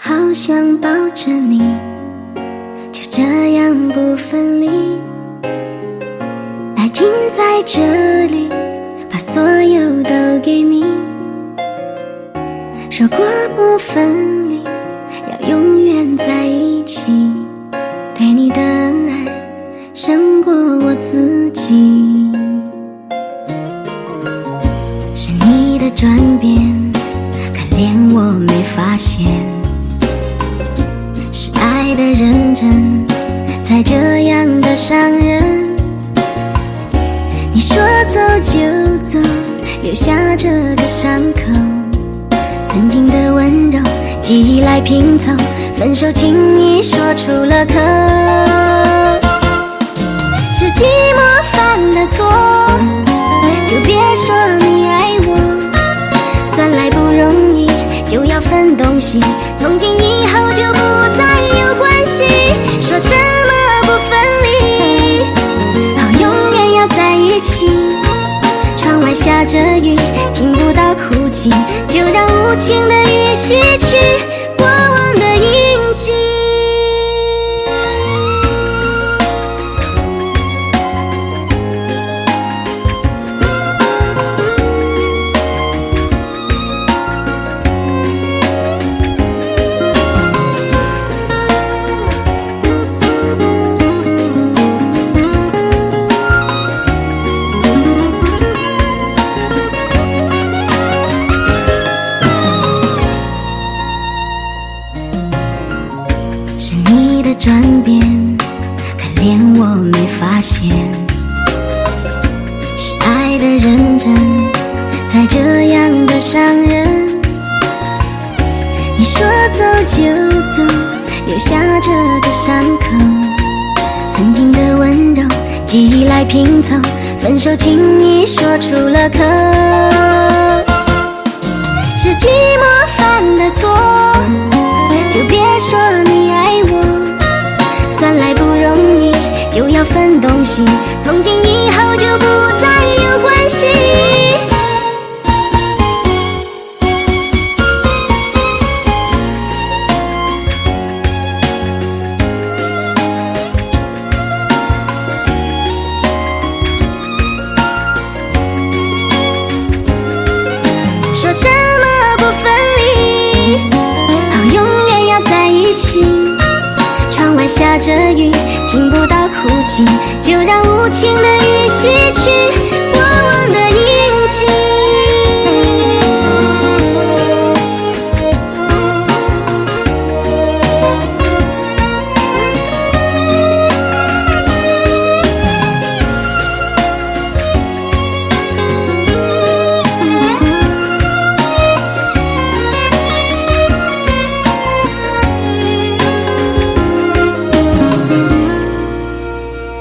好想抱着你，就这样不分离。爱停在这里，把所有都给你。说过不分离，要永远在一起。对你的爱胜过我自己。是你的转变，可怜我没发现。是爱的认真，才这样的伤人。你说走就走，留下这个伤口。曾经的温柔，记忆来拼凑。分手轻易说出了口，是寂寞犯的错，就别说你爱我。算来不容易，就要分东西，从今以后就不再有关系。说什么不分离，好永远要在一起。窗外下着雨，听不到哭泣，就让无情的雨洗去过往的印记。是你的转变，可怜我没发现。是爱的认真，才这样的伤人。你说走就走，留下这个伤口。曾经的温柔，记忆来拼凑。分手轻易说出了口，是寂寞犯的错，就别说你爱我。算来不容易，就要分东西，从今以后就不再有关系。说什么不分离，好永远要在一起。窗外下着雨，听不到哭泣，就让无情的雨洗去